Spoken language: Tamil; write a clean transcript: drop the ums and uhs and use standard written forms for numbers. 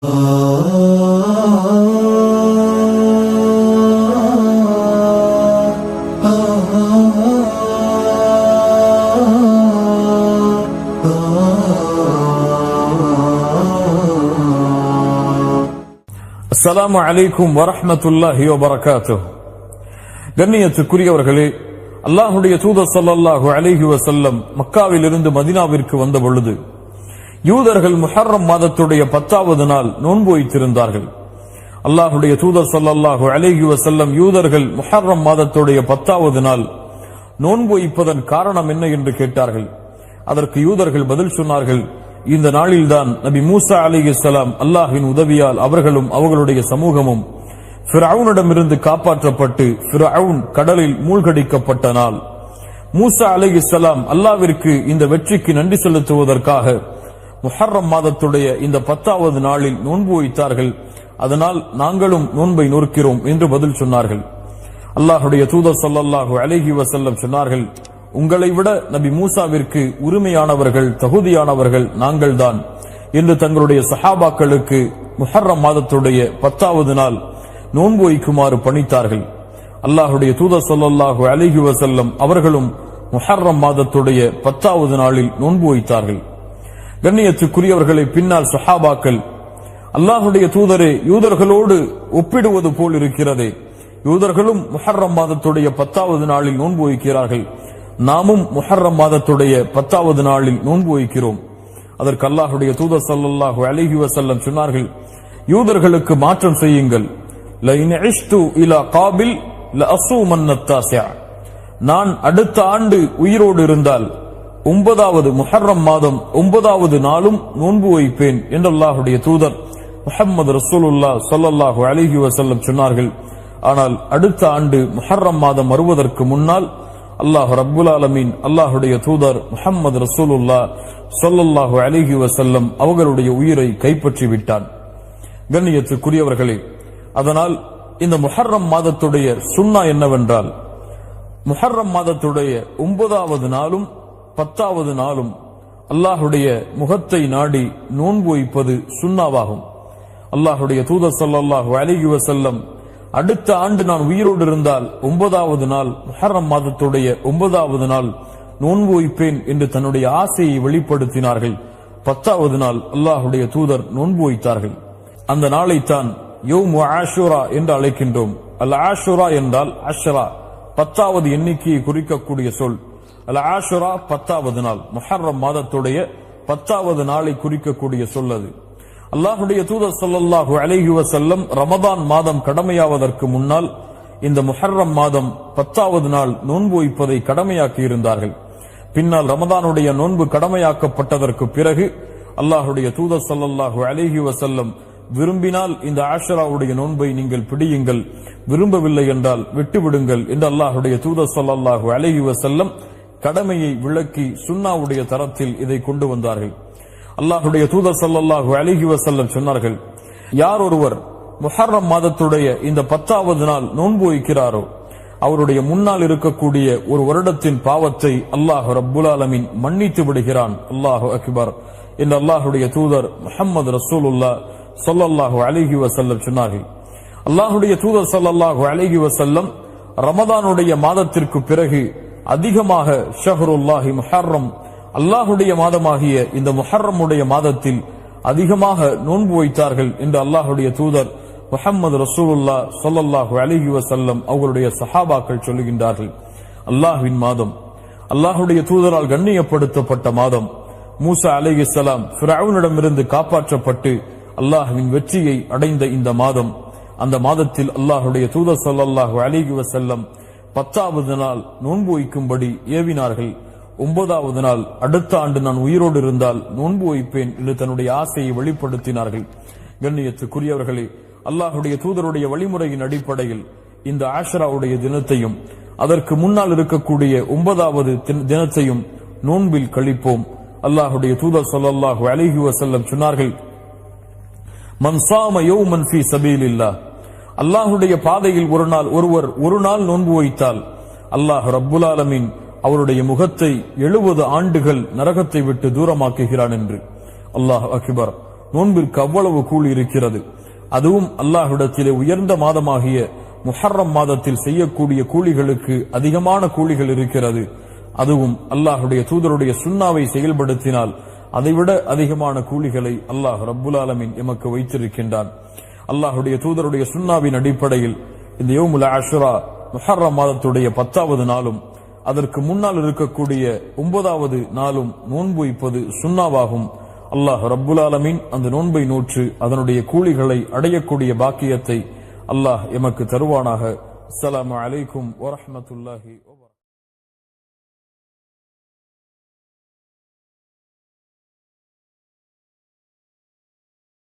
அஸ்ஸலாமு அலைக்கும் வரஹ்மத்துல்லாஹி வபரகாத்துஹு. கண்ணியத்துக்குரியவர்களே, அல்லாஹுடைய தூதர் ஸல்லல்லாஹு அலைஹி வஸல்லம் மக்காவிலிருந்து மதீனாவிற்கு வந்த பொழுது யூதர்கள் முஹர்ரம் மாதத்துடைய 10வது நாள் நோன்பு வைத்திருந்தார்கள். அல்லாஹுடைய தூதர் ஸல்லல்லாஹு அலைஹி வஸல்லம் யூதர்கள் முஹர்ரம் மாதத்துடைய 10வது நாள் நோன்பு வைப்பதன் காரணம் என்ன என்று கேட்டார்கள். அதற்கு யூதர்கள் பதில் சொன்னார்கள், இந்த நாளில்தான் நபி மூசா அலைஹிஸ்ஸலாம் அல்லாஹ்வின் உதவியால் அவர்களும் அவர்களுடைய சமூகமும் ஃபிரௌனிடமிருந்து காப்பாற்றப்பட்டு ஃபிரௌன் கடலில் மூழ்கடிக்கப்பட்ட நாள். மூசா அலைஹிஸ்ஸலாம் அல்லாஹ்விற்கு இந்த வெற்றிக்கு நன்றி செலுத்துவதற்காக முஹர்ரம் மாதத்துடைய இந்த 10வது நாளில் நோன்பு வைத்தார்கள். அதனால் நாங்களும் நோன்பை நோக்கிறோம் என்று பதில் சொன்னார்கள். அல்லாஹுடைய தூதர் ஸல்லல்லாஹு அலைஹி வஸல்லம் சொன்னார்கள், உங்களை விட நபி மூசாவிற்கு உரிமையானவர்கள் தகுதியானவர்கள் நாங்கள்தான் என்று தங்களுடைய சஹாபாக்களுக்கு முஹர்ரம் மாதத்துடைய 10வது நாள் நோன்பு வைக்குமாறு பணித்தார்கள். அல்லாஹுடைய தூதர் ஸல்லல்லாஹு அலைஹி வஸல்லம் அவர்களும் முஹர்ரம் மாதத்துடைய 10வது நாளில் நோன்பு வைத்தார்கள். கண்ணியத்துக்குரியவர்களை பின்னால் சஹாபாக்கள், அல்லாஹுடைய தூதரே, யூதர்களோடு ஒப்பிடுவது போல் இருக்கிறதே, யூதர்களும் முஹர்ரம் மாதத்துடைய 10வது நாளில் நோன்பு வைக்கிறார்கள், நாமும் முஹர்ரம் மாதத்துடைய 10வது நாளில் நோன்பு வைக்கிறோம். அதற்கு அல்லாஹுடைய தூதர் ஸல்லல்லாஹு அலைஹி வஸல்லம் சொன்னார்கள், யூதர்களுக்கு மாற்றம் செய்யுங்கள். லஇன் இஷ்து இலா காபில் லஅஸூமன் அத்தாஸிஅ, நான் அடுத்த ஆண்டு உயிரோடு இருந்தால் 9வது முஹர்ரம் மாதம் 9வது நாளும் நோன்பு வைப்பேன் என்று அல்லாஹுடைய தூதர் முஹம்மது ரசூலுல்லாஹ் ஸல்லல்லாஹு அலைஹி வஸல்லம் சொன்னார்கள். ஆனால் அடுத்த ஆண்டு முஹர்ரம் மாதம் வருவதற்கு முன்னால் அல்லாஹ் ரப்புல் ஆலமீன் அல்லாஹுடைய தூதர் முஹம்மது ரசூலுல்லாஹ் ஸல்லல்லாஹு அலைஹி வஸல்லம் அவர்களுடைய உயிரை கைப்பற்றி விட்டான். கண்ணியத்துக்குரியவர்களே, அதனால் இந்த முஹர்ரம் மாதத்துடைய சுன்னா என்னவென்றால், முஹர்ரம் மாதத்துடைய 9வது நாளும் 10வது நாளும் அல்லாஹுடைய முகத்தை நாடி நோன்பு வைப்பது சுன்னாவாகும். அல்லாஹுடைய தூதர் ஸல்லல்லாஹு அலைஹி வஸல்லம் அடுத்த ஆண்டு நான் உயிரோடு இருந்தால் 9வது நாள் முஹர்ரம் மாதத்துடைய 9வது நாள் நோன்பு வைப்பேன் என்று தன்னுடைய ஆசையை வெளிப்படுத்தினார்கள். 10வது நாள் அல்லாஹுடைய தூதர் நோன்பு வைத்தார்கள். அந்த நாளைத்தான் யௌமு ஆஷுரா என்று அழைக்கின்றோம். அல் ஆஷுரா என்றால் அஷ்ரா, 10வது எண்ணிக்கையை குறிக்கக்கூடிய சொல். அல் ஆஷுரா 10வது நாள், முஹர்ரம் மாதத்துடைய 10வது நாளை குறிக்கக்கூடிய சொல் அது. அல்லாஹுடைய தூதர் ஸல்லல்லாஹு அலைஹி வஸல்லம் ரமதான் மாதம் கடமையாவதற்கு முன்னால் இந்த முஹர்ரம் மாதம் 10வது நாள் நோன்பு வைப்பதை கடமையாக்கி இருந்தார்கள். பின்னால் ரமதானுடைய நோன்பு கடமையாக்கப்பட்டதற்கு பிறகு அல்லாஹுடைய தூதர் ஸல்லல்லாஹு அலைஹி வஸல்லம் விரும்பினால் இந்த ஆஷராவுடைய நோன்பை நீங்கள் பிடியுங்கள், விரும்பவில்லை என்றால் விட்டுவிடுங்கள் என்று அல்லாஹுடைய தூதர் ஸல்லல்லாஹு அலைஹி வஸல்லம் கடமையை விளக்கி சுன்னாவுடைய தரத்தில் இதை கொண்டு வந்தார்கள். அல்லாஹுடைய தூதர் ஸல்லல்லாஹு அலைஹி வஸல்லம் சொன்னார்கள், யார் ஒருவர் முஹர்ரம் மாதத்துடைய இந்த 10வது நாள் நோன்பு வைக்கிறாரோ அவருடைய முன்னால் இருக்கக்கூடிய ஒரு வருடத்தின் பாவத்தை அல்லாஹ் ரப்புல் ஆலமீன் மன்னித்து விடுகிறான். அல்லாஹு அக்பர் என்று அல்லாஹுடைய தூதர் முஹம்மது ரசூலுல்லாஹ் ஸல்லல்லாஹு அலைஹி வஸல்லம் சொன்னார்கள். அல்லாஹுடைய தூதர் ஸல்லல்லாஹு அலைஹி வஸல்லம் ரமதானுடைய மாதத்திற்கு பிறகு அதிகமாக ஷஹ்ருல்லாஹி முஹர்ரம், அல்லாஹுடைய மாதமாகிய இந்த முஹர்ரமுடைய மாதத்தில் அதிகமாக நோன்பு வைத்தார்கள் என்று அல்லாஹுடைய தூதர் முஹம்மது ரசூலுல்லாஹ் ஸல்லல்லாஹு அலைஹி வஸல்லம் அவர்களுடைய சஹாபாக்கள் சொல்லுகின்றார்கள். அல்லாஹ்வின் மாதம், அல்லாஹுடைய தூதரால் கண்ணியப்படுத்தப்பட்ட மாதம், மூசா அலைஹிஸ்ஸலாம் ஃபிரௌனிடமிருந்து காப்பாற்றப்பட்டு அல்லாஹ்வின் வெற்றியை அடைந்த இந்த மாதம், அந்த மாதத்தில் அல்லாஹுடைய தூதர் ஸல்லல்லாஹு அலைஹி வஸல்லம் 10வது நாள் நோன்பு வைக்கும்படி ஏவினார்கள். 9வது நாள் அடுத்த ஆண்டு நான் உயிரோடு இருந்தால் நோன்பு வைப்பேன் என்று தன்னுடைய ஆசையை வெளிப்படுத்தினார்கள். கண்ணியத்துக்குரியவர்களே, அல்லாஹுடைய தூதருடைய வழிமுறையின் அடிப்படையில் இந்த ஆஷராவுடைய தினத்தையும் அதற்கு முன்னால் இருக்கக்கூடிய 9வது தினத்தையும் நோன்பில் கழிப்போம். அல்லாஹுடைய தூதர் ஸல்லல்லாஹு அலைஹி வஸல்லம் சொன்னார்கள், மன் ஸாம யௌமன் ஃபீ ஸபீலில்லாஹ், அல்லாஹுடைய பாதையில் ஒரு நாள் நோன்பு வைத்தால் அல்லாஹ் ரப்புல் ஆலமீன் அவருடைய முகத்தை 70 ஆண்டுகள் நரகத்தை விட்டு தூரமாக்குகிறான் என்று. அல்லாஹ் அக்பர். நோன்பிற்கு அவ்வளவு கூலி இருக்கிறது. அதுவும் அல்லாஹ்விடத்திலே உயர்ந்த மாதமாகிய முஹர்ரம் மாதத்தில் செய்யக்கூடிய கூலிகளுக்கு அதிகமான கூலிகள் இருக்கிறது. அதுவும் அல்லாஹுடைய தூதருடைய சுன்னாவை செயல்படுத்தினால் அதைவிட அதிகமான கூலிகளை அல்லாஹ் ரப்புல் ஆலமீன் எமக்கு வைத்திருக்கின்றான். அல்லாஹுடைய தூதருடைய சுன்னாவின் அடிப்படையில் இந்த யௌமுல் ஆஷுரா முஹர்ரம் மாதத்துடைய 10வது நாளும் அதற்கு முன்னால் இருக்கக்கூடிய 9வது நாளும் நோன்பு வைப்பது சுன்னாவாகும். அல்லாஹ் ரப்புல் ஆலமீன் அந்த நோன்பை நோற்று அதனுடைய கூலிகளை அடையக்கூடிய பாக்கியத்தை அல்லாஹ் எமக்கு தருவானாக. அஸ்ஸலாமு அலைக்கும் வரஹ்மத்துல்லாஹி வபரகாத்துஹு.